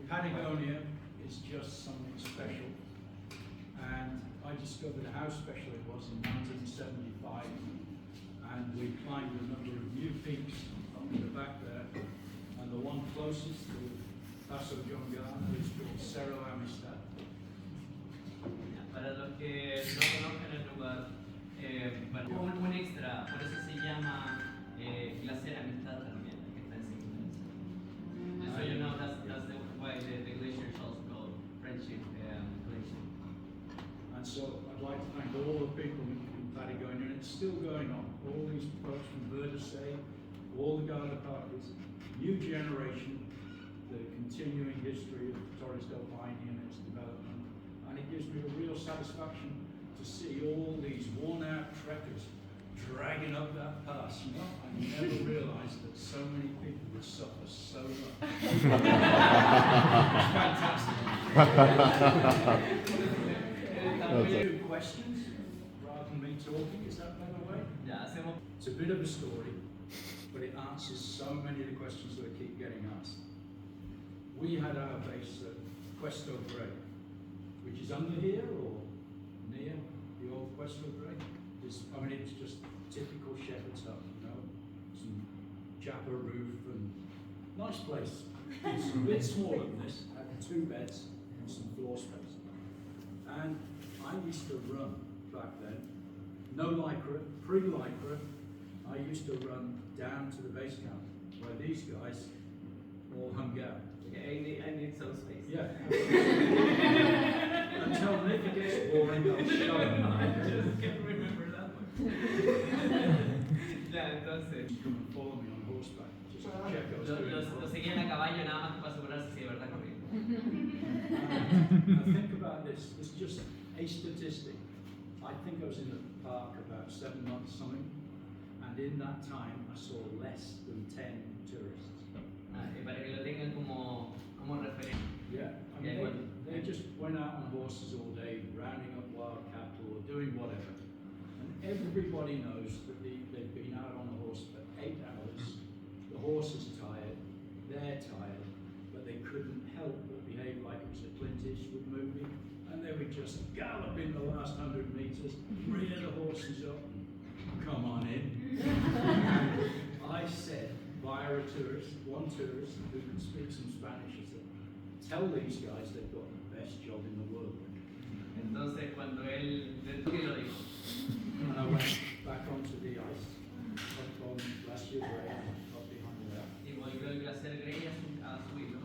Patagonia is just something special, and I discovered how special it was in 1975, and we climbed a number of new peaks up in the back there, and the one closest to Paso John Garner is called Cerro Amistad. Para los que no conozcan el lugar, bueno, un extra, por eso se llama Glacier Amistad también, que está en Sigmarinsk. So you know that's why the glacier is also called Friendship Glacier. And so I'd like to thank all the people in Patagonia, and it's still going on. All these folks from Verdesay, all the Garner parties, new generation, the continuing history of Torres del Paine and its development. And it gives me a real satisfaction to see all these worn-out trekkers dragging up that pass. You know, I never realised that so many people would suffer so much. It's fantastic. Few questions rather than me talking. Is that a better way? Ya hacemos. It's a bit of a story, but it answers so many of the questions that I keep getting asked. We had our base at Cuesto Grey, which is under here or near the old Cuesto Grey. I mean, it's just typical shepherd's hut, you know, some chapel roof and nice place. It's a bit smaller than this, had 2 beds and some floor space. And I used to run back then, no lycra, pre-lycra. I used to run down to the base camp where these guys all hung out. Okay, I need some space. Yeah. Until Nick gets boring, I'll show him. I just can't remember that one. Ya, entonces. Come and follow me on horseback, just to check I was doing it. Lo seguían a caballo nada más para asegurarse si de verdad corría. And think about this, it's just a statistic. I think I was in the park about 7 months, something, and in that time I saw less than 10 tourists. Para que lo tengan como referencia. Yeah, I mean, they just went out on horses all day, rounding up wild cattle or doing whatever. And everybody knows that they've been out on a horse for 8 hours. The horse is tired, they're tired, but they couldn't help but behave like it was a Clint Eastwood movie. And they would just gallop in the last 100 meters, rear the horses up, and come on in. I said, via a tourist, one tourist who could speak some Spanish, I said, tell these guys they've got the best job in the world. Entonces cuando él lo dijo. And I went back onto the ice, up on Glacier Grey, up behind there. Y volvió el Glacier Grey a subir, ¿no?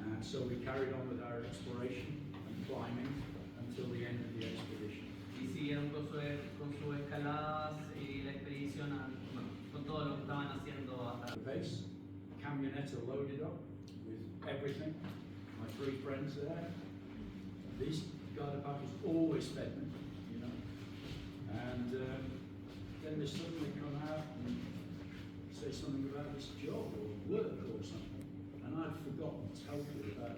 And so we carried on with our exploration and climbing until the end of the expedition. Y siguieron con sus escaladas y la expedición con todo lo que estaban haciendo hasta The base, camionetta loaded up with everything. My 3 friends there. These Garner parties always fed me, you know. And then they suddenly come out and say something about this job or work or something. And I'd forgotten totally about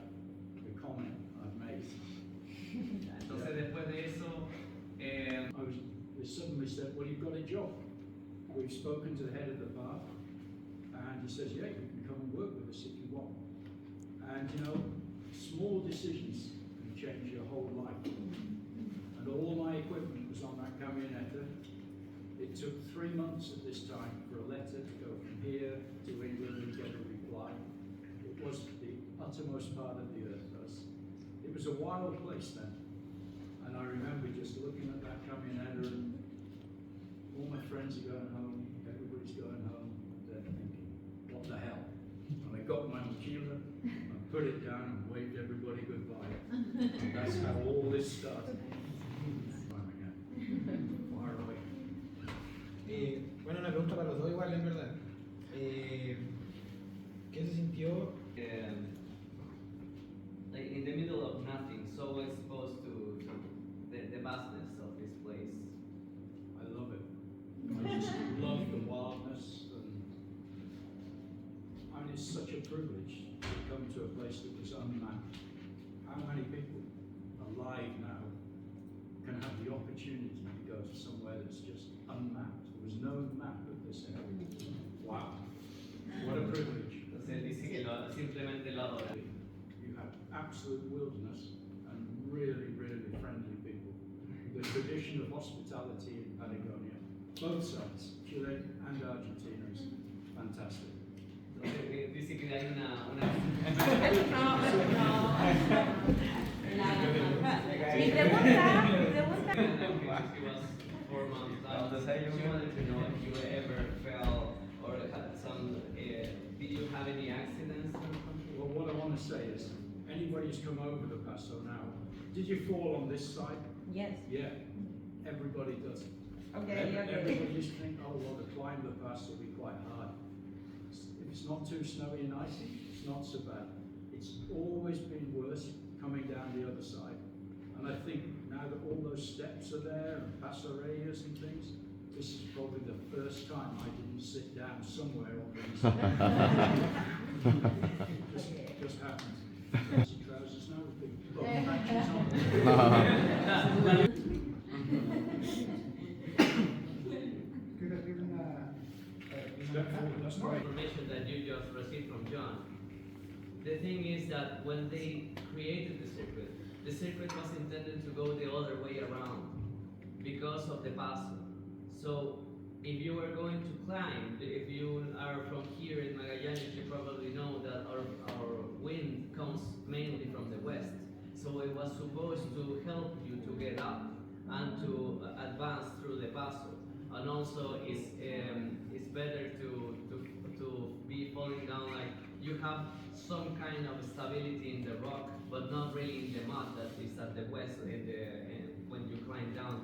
the comment I'd made. Entonces después de eso, they suddenly said, well, you've got a job. We've spoken to the head of the park, and he says, yeah, you can come and work with us if you want. And you know, small decisions can change your whole life. And all my equipment was on that camionetta. It took 3 months at this time for a letter to go from here to England and get a reply. It was the uttermost part of the earth. It was a wild place then. And I remember just looking at that camionetta and all my friends are going home, everybody's going home, they're thinking, what the hell? And I got my mochila, I put it down and waved everybody goodbye. And that's how all this started. Fire away. Bueno, una pregunta para los dos igual, en verdad. ¿Qué se sintió? Like in the middle of nothing, so exposed to the vastness of this place. I love it. I just love the wildness, and I mean, it's such a privilege to come to a place that was unmapped. How many people alive now can have the opportunity to go to somewhere that's just unmapped? There was no map of this area. Wow, what a privilege. Entonces él dice que simplemente lo adora. absolute wilderness and really, really friendly people. The tradition of hospitality in Patagonia, both sides, Chile and Argentina, is fantastic. Dice que hay una Mi pregunta. She was 4 months out. She wanted to know if you ever fell or had some. Did you have any accidents or something? Well, what I want to say is, anybody who's come over the Paso now, did you fall on this side? Yes. Yeah, everybody does it. Okay, okay. Everybody used to think, oh, well, the climb the pass will be quite hard. If it's not too snowy and icy, it's not so bad. It's always been worse coming down the other side. And I think now that all those steps are there and passerellas and things, this is probably the first time I didn't sit down somewhere on these. just happens. Fancy trousers now with big button patches on them. Step forward, that's right. Information that you just received from John. The thing is that when they created the circuit was intended to go the other way around because of the Paso. So if you are going to climb, if you are from here in Magallanes, you probably know that our wind comes mainly from the west. So it was supposed to help you to get up and to advance through the Paso. And also it's better to be falling down, like you have some kind of stability in the rock, but not really in the mud that is at the west when you climb down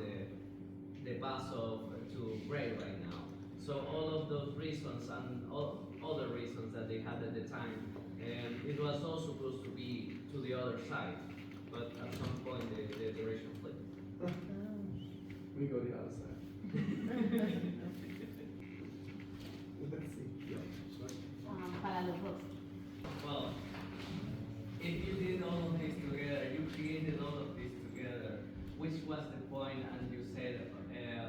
the Paso to Grey right now. So all of those reasons and all other reasons that they had at the time, it was all supposed to be to the other side, but at some point the direction flipped. We go the other side. Let's see. Para los dos. Well, if you did all of this together, you created all of this together, which was the point, and you said,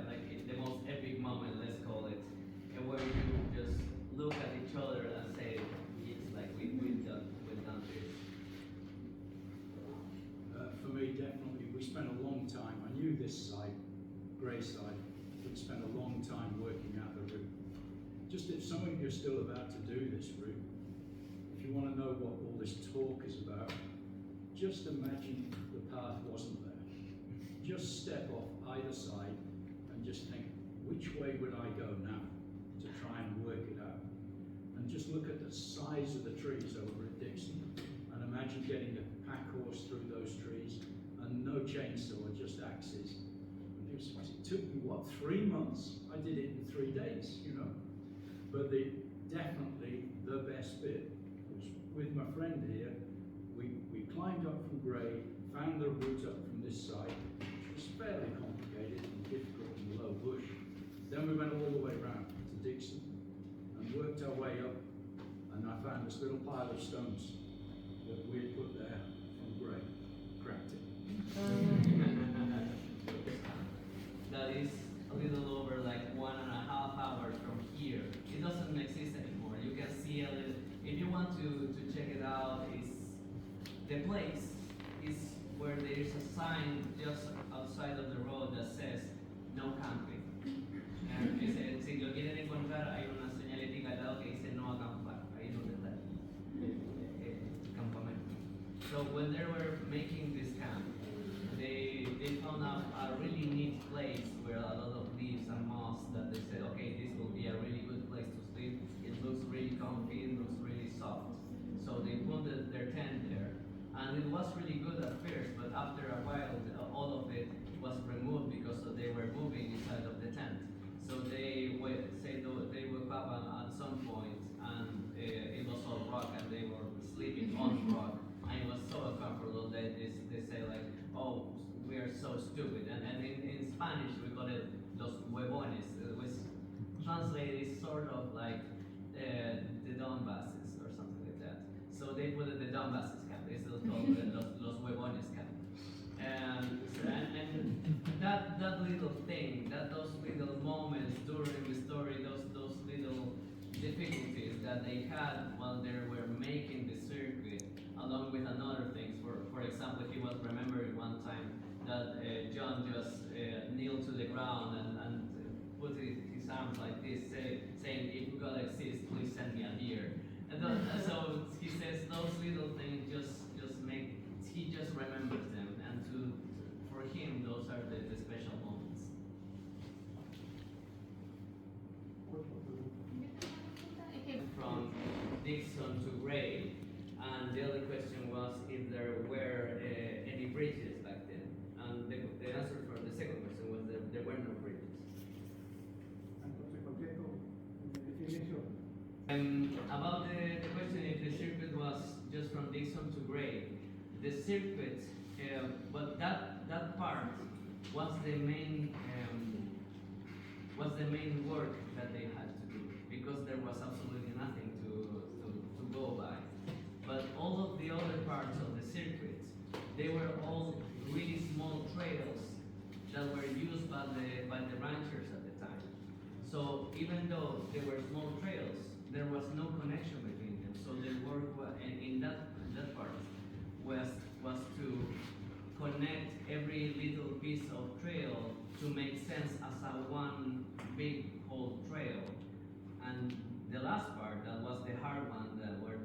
like the most epic moment, let's call it, and where you just look at each other and say, it's like we've done this. For me, definitely, we spent a long time. I knew this side, Grey side. We spent a long time working out the route. Just if some of you are still about to do this route, if you want to know what all this talk is about, just imagine the path wasn't there. Just step off either side and just think, which way would I go now to try and work it out? And just look at the size of the trees over at Dixon and imagine getting a pack horse through those trees and no chainsaw, just axes. And it took me, what, 3 months? I did it in 3 days, you know. But definitely the best bit was with my friend here. We climbed up from Grey, found the route up from this side, which was fairly complicated and difficult and low bush. Then we went all the way around to Dixon and worked our way up, and I found this little pile of stones that we had put there from Grey, cracked it. That is a little over like 1.5 hours from here. It doesn't exist anymore. You can see a little, if you want to check it out, the place is where there is a sign just outside of the road that says no camping. And si lo quieren encontrar, hay una señalética al lado que dice no acampar, ahí donde está el campamento. So when they were making this camp, they found out a really neat place where a lot of leaves and moss that they said, okay, this will be a really good place to sleep. It looks really comfy, it looks really soft. So they put their tent there. And it was really good at first, but after a while, all of it was removed because they were moving inside of the tent. So they woke up at some point, and it was all rock, and they were sleeping on rock. And it was so uncomfortable that they say like, oh, we are so stupid. And in Spanish we call it los huevones, which translated sort of like the dumbasses or something like that. So they put it the dumbasses camp. They still call it los huevones camp. And that little thing, those little moments during the story, those little difficulties that they had while they were making the circuit, along with another things So he says those little things just make, he just remembers them, and for him those are the special moments. From Dixon to Grey, and the other question was if there were any bridges back then, and the answer for the second question was that there were no bridges. About the question if the circuit was just from Dixon to Grey, the circuit, but that part was the main work that they had to do, because there was absolutely nothing to go by. But all of the other parts of the circuit, they were all really small trails that were used by the ranchers at the time. So even though they were small trails, there was no connection between them. So the work in that part was to connect every little piece of trail to make sense as a one big whole trail. And the last part, that was the hard one, that were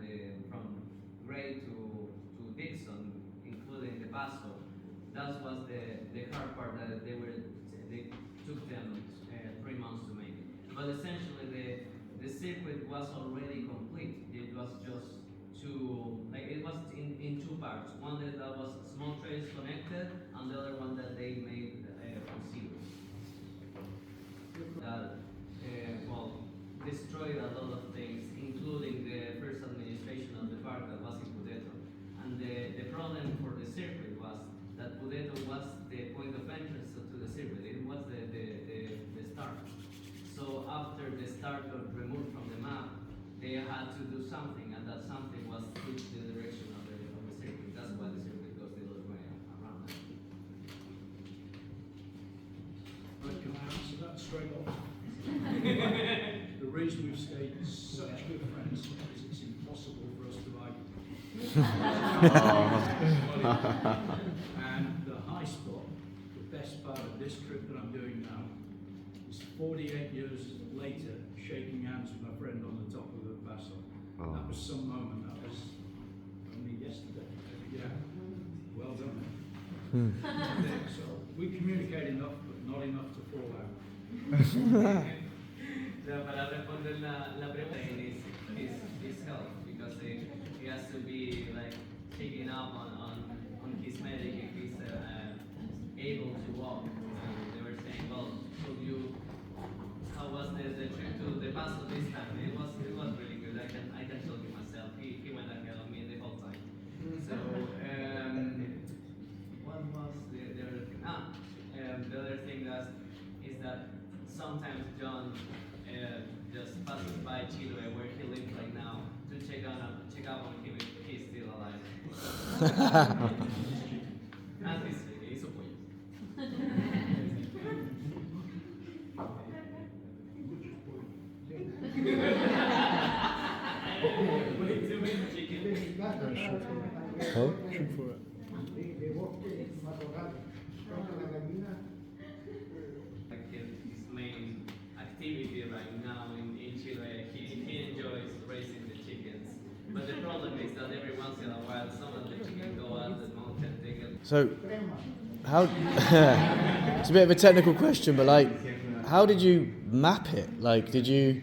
from Grey to Dixon, including the Paso. That was the hard part that they took them 3 months to make it. But essentially the circuit was already complete. It was just it was in two parts. One that was small trails connected, and the other one that they made from zero. That destroyed a lot of things, including the first administration of the park that was in Pudeto. And the problem for the circuit was that Pudeto was the point of entrance to the circuit. It was the start. So after the start got removed from the map, they had to do something, and that something was switch the direction of the circuit. That's why the circuit goes the other way around. Right, can I answer that straight off? The reason we've stayed such good friends is it's impossible for us to argue. And the high spot, the best part of this trip that I'm doing now, is 48 years later, shaking hands with my friend on the top of the Paso. Oh. That was some moment. That was only yesterday. Yeah. Well done. So we communicate enough, but not enough to fall out. Para responder la pregunta is health, because he has to be like taking up on his medic if he's able to walk. They were saying, well, how was the trip to the Paso this time? It was really good. I can tell you myself. He went ahead of me the whole time. So what was the other thing? The other thing is that sometimes John just passes by Chile, where he lives right now, to check up on him if he's still alive. Antes hizo pollo. Oh? Like his main activity right now in Chile, he enjoys raising the chickens. But the problem is that every once in a while, some of the chickens go out the mountain, they get... So, how? It's a bit of a technical question, but like, how did you map it? Like, did you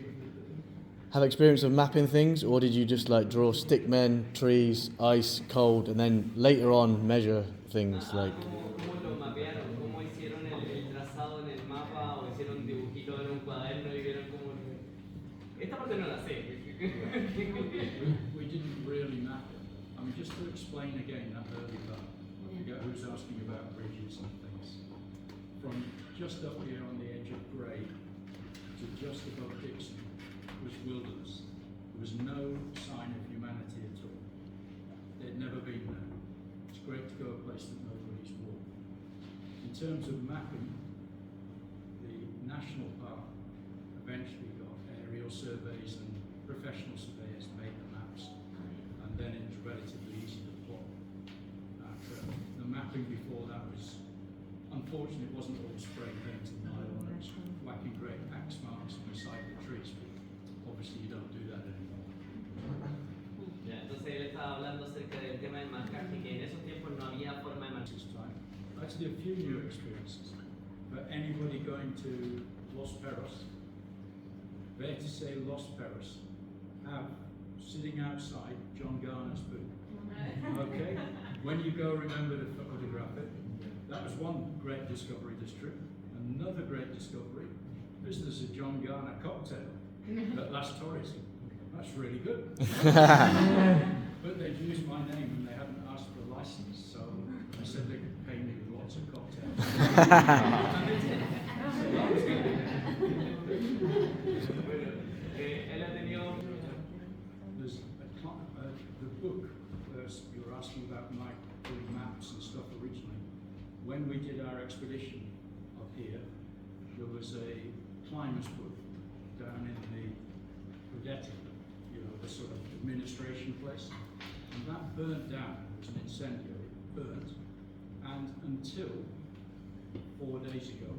have experience of mapping things, or did you just like draw stick men, trees, ice, cold, and then later on measure things like? ¿Cómo lo mapearon? ¿Cómo hicieron el trazado en el mapa? ¿O hicieron dibujitos en un cuaderno y vieron cómo...? Esta parte no la sé. We didn't really map it. I mean, just to explain again that early part, I forget who's asking about bridges and things. From just up here on the edge of Grey to just above Dixon was wilderness. There was no sign of humanity at all. They'd never been there. It's great to go a place that nobody's walked. In terms of mapping, the national park eventually got aerial surveys and professional surveyors made the maps, and then it was relatively easy to plot. The mapping before that was, unfortunately, it wasn't all spray painted nylon. It was whacking great axe marks beside the trees. But obviously, you don't do that anymore. estaba hablando acerca del tema del marcaje, que en esos tiempos no había forma de marcar. This time. Actually, a few new experiences. For anybody going to Los Perros, fair to say Los Perros have, sitting outside, John Garner's booth. Okay? When you go, remember to photograph it. That was one great discovery this trip. Another great discovery is there's a John Garner cocktail at Las Torres. That's really good. But they'd used my name and they hadn't asked for a license, so I said they could pay me with lots of cocktails. And they did. So that was good. Él ha tenido There's the book, you were asking about my doing maps and stuff originally. When we did our expedition up here, there was a climber's book down in the Udeti, the sort of administration place, and that burnt down. It was an incendio, it burnt, and until 4 days ago,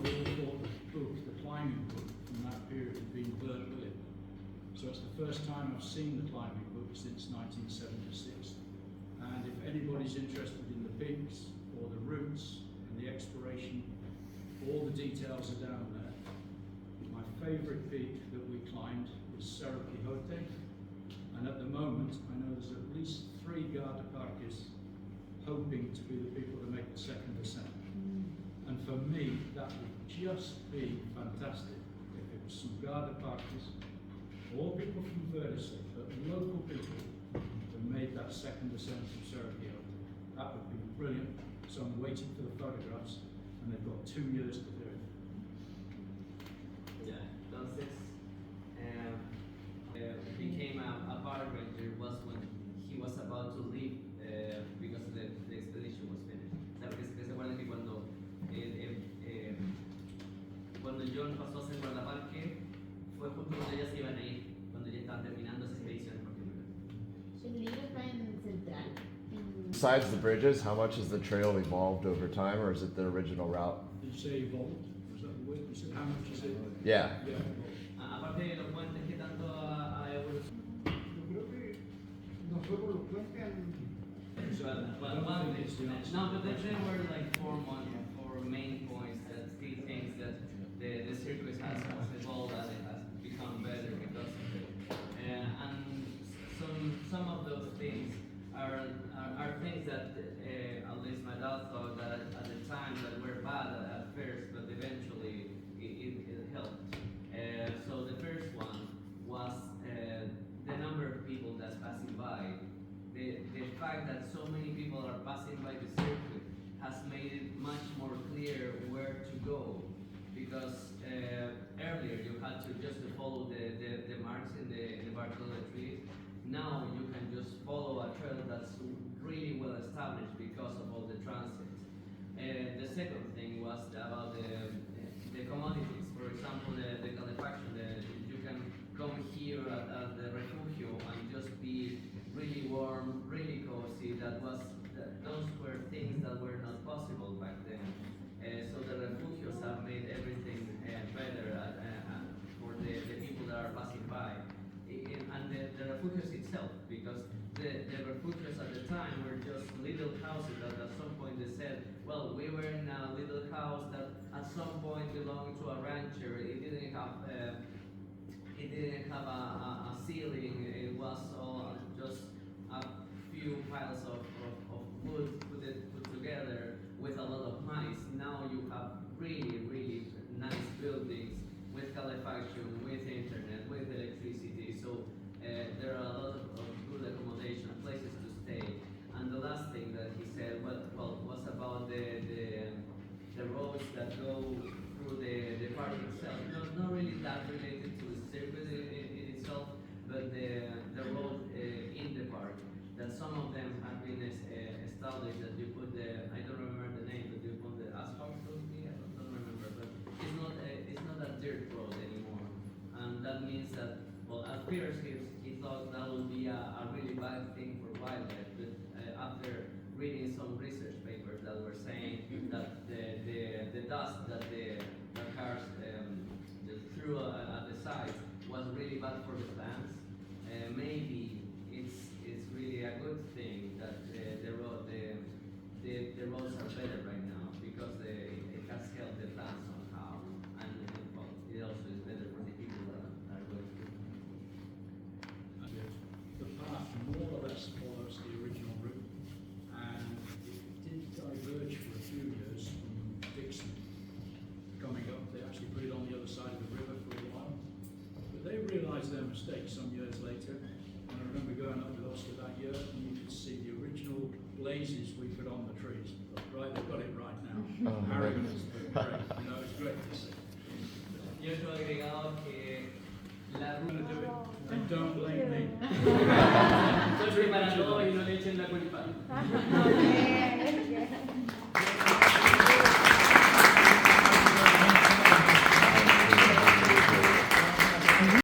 we all thought the book, the climbing book from that period, had been burnt with it. So it's the first time I've seen the climbing book since 1976. And if anybody's interested in the peaks or the routes and the exploration, all the details are down there. My favourite peak that we climbed was Cerro Quijote, and at the moment I know there's at least 3 Garda Parques hoping to be the people to make the second ascent. And for me, that would just be fantastic if it was some Garda Parques, or people from Verdeset, but local people who made that second ascent from Cerro Quijote. That would be brilliant. So I'm waiting for the photographs, and they've got 2 years to do it. Yeah, entonces became a park ranger was when he was about to leave because the expedition was finished. O sea, porque se acuerdan que cuando John pasó a ser guardaparque fue justo cuando ya se iban a ir, cuando ya estaban terminando esa expedición por primera vez. El libro está en Central. Besides the bridges, how much has the trail evolved over time, or is it the original route? Did you say evolved? Was that the word? You said how much is it? Yeah. Yeah, evolved. Aparte de los puentes, ¿qué tanto ha evolucionado? Yo creo que no fue por los puentes. No, but there were like four main points that he thinks that the circuit has evolved and it has become better because of it. And some of those things are things that at least my dad thought that at the time that were bad at first, but eventually it helped. So the first one was the number of people that's passing by. The fact that so many people are passing by the circuit has made it much more clear where to go, because earlier you had to just follow the marks in the bark of the trees. Now you can just follow a trail that's really well established because of all the transit. The second thing was about the commodities. For example, the calefaction. You can come here at the refugio and just be really warm, really cozy. Those were things that were not possible back then. So the refugios have made everything better for the people that are passing by. And the refugios itself, because the refugios at the time were just little houses that at some point they said, well, we were in a little house that at some point belonged to a rancher. It didn't have a ceiling. It was all just a few piles of wood put together with a lot of mice. Now you have really, really nice buildings with calefaction, with internet, with electricity. So there are a lot of good accommodation, places to stay. And the last thing that he said was about the roads that go through the park itself. Not really that related to the circuit in itself, but the road in the park. That some of them have been established that you put I don't remember the name, but you put the asphalt road. I don't remember, but it's not a dirt road anymore, and that means that, well, at first he thought that would be a really bad thing for wildlife, but after reading some research papers that were saying that the dust that the cars threw at the sides was really bad for the plants, maybe it's their mistake some years later. And I remember going up with Oscar that year, and you could see the original blazes we put on the trees. Right, they've got it right now. Arrogance, but great. You know, it's great to see. Y otro agregado que la I'm going to do it, and don't blame me. Soy preparador y no le echen la culpa.